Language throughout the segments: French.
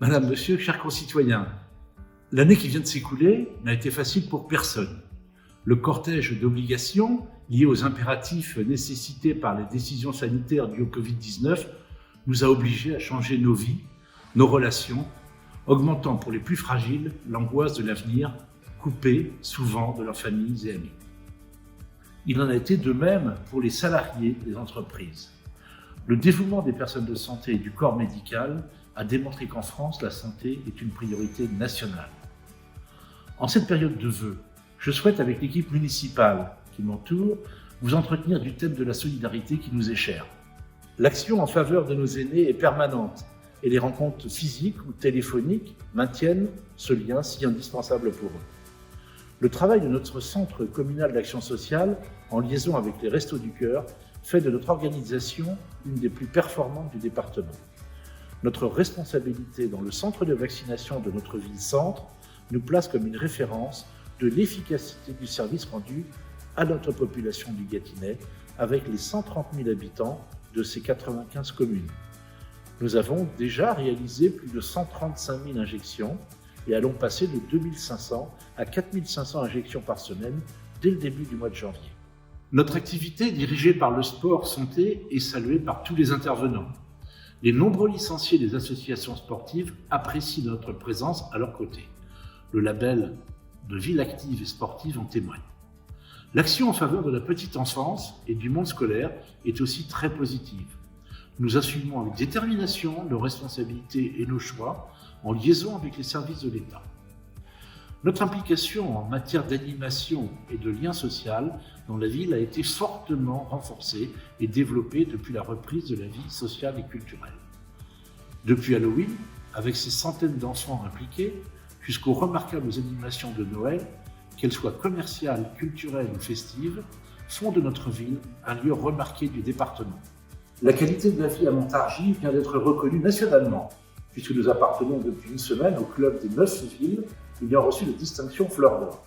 Madame, Monsieur, chers concitoyens, l'année qui vient de s'écouler n'a été facile pour personne. Le cortège d'obligations liées aux impératifs nécessités par les décisions sanitaires dues au Covid-19 nous a obligés à changer nos vies, nos relations, augmentant pour les plus fragiles l'angoisse de l'avenir, coupés souvent de leurs familles et amis. Il en a été de même pour les salariés des entreprises. Le dévouement des personnes de santé et du corps médical a démontré qu'en France, la santé est une priorité nationale. En cette période de vœux, je souhaite, avec l'équipe municipale qui m'entoure, vous entretenir du thème de la solidarité qui nous est cher. L'action en faveur de nos aînés est permanente et les rencontres physiques ou téléphoniques maintiennent ce lien si indispensable pour eux. Le travail de notre centre communal d'action sociale, en liaison avec les Restos du Cœur, fait de notre organisation une des plus performantes du département. Notre responsabilité dans le centre de vaccination de notre ville-centre nous place comme une référence de l'efficacité du service rendu à notre population du Gâtinais, avec les 130 000 habitants de ces 95 communes. Nous avons déjà réalisé plus de 135 000 injections et allons passer de 2500 à 4500 injections par semaine dès le début du mois de janvier. Notre activité dirigée par le sport santé est saluée par tous les intervenants. Les nombreux licenciés des associations sportives apprécient notre présence à leur côté. Le label de ville active et sportive en témoigne. L'action en faveur de la petite enfance et du monde scolaire est aussi très positive. Nous assumons avec détermination nos responsabilités et nos choix en liaison avec les services de l'État. Notre implication en matière d'animation et de lien social dans la ville a été fortement renforcée et développée depuis la reprise de la vie sociale et culturelle. Depuis Halloween, avec ses centaines d'enfants impliqués, jusqu'aux remarquables animations de Noël, qu'elles soient commerciales, culturelles ou festives, font de notre ville un lieu remarqué du département. La qualité de la vie à Montargis vient d'être reconnue nationalement, puisque nous appartenons depuis une semaine au club des 9 villes ayant reçu la distinction Fleur d'Or.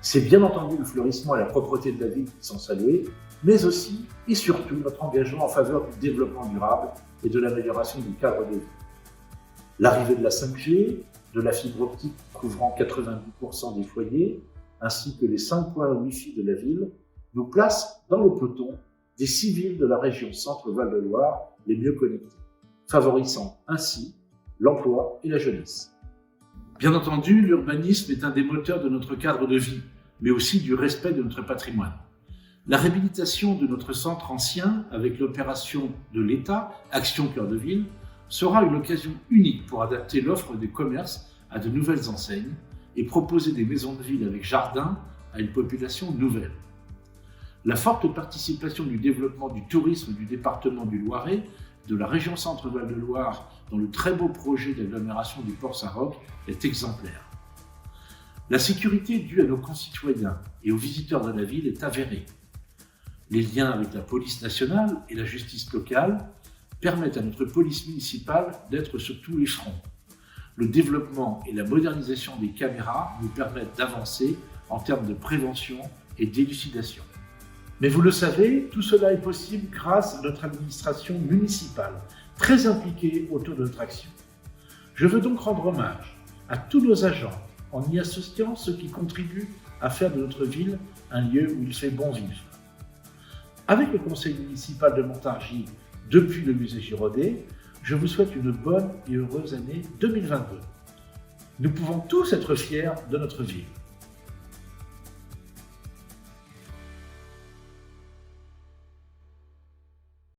C'est bien entendu le fleurissement et la propreté de la ville qui sont salués, mais aussi et surtout notre engagement en faveur du développement durable et de l'amélioration du cadre de vie. L'arrivée de la 5G, de la fibre optique couvrant 90% des foyers, ainsi que les 5 points Wi-Fi de la ville, nous place dans le peloton des 6 villes de la région Centre-Val de Loire les mieux connectées, favorisant ainsi l'emploi et la jeunesse. Bien entendu, l'urbanisme est un des moteurs de notre cadre de vie, mais aussi du respect de notre patrimoine. La réhabilitation de notre centre ancien, avec l'opération de l'État, Action Cœur de Ville, sera une occasion unique pour adapter l'offre des commerces à de nouvelles enseignes et proposer des maisons de ville avec jardin à une population nouvelle. La forte participation du développement du tourisme du département du Loiret, de la région Centre-Val de Loire dans le très beau projet d'agglomération du Port-Saint-Roch est exemplaire. La sécurité due à nos concitoyens et aux visiteurs de la ville est avérée. Les liens avec la police nationale et la justice locale permettent à notre police municipale d'être sur tous les fronts. Le développement et la modernisation des caméras nous permettent d'avancer en termes de prévention et d'élucidation. Mais vous le savez, tout cela est possible grâce à notre administration municipale, très impliquée autour de notre action. Je veux donc rendre hommage à tous nos agents en y associant ceux qui contribuent à faire de notre ville un lieu où il fait bon vivre. Avec le conseil municipal de Montargis, depuis le musée Girodet, je vous souhaite une bonne et heureuse année 2022. Nous pouvons tous être fiers de notre ville.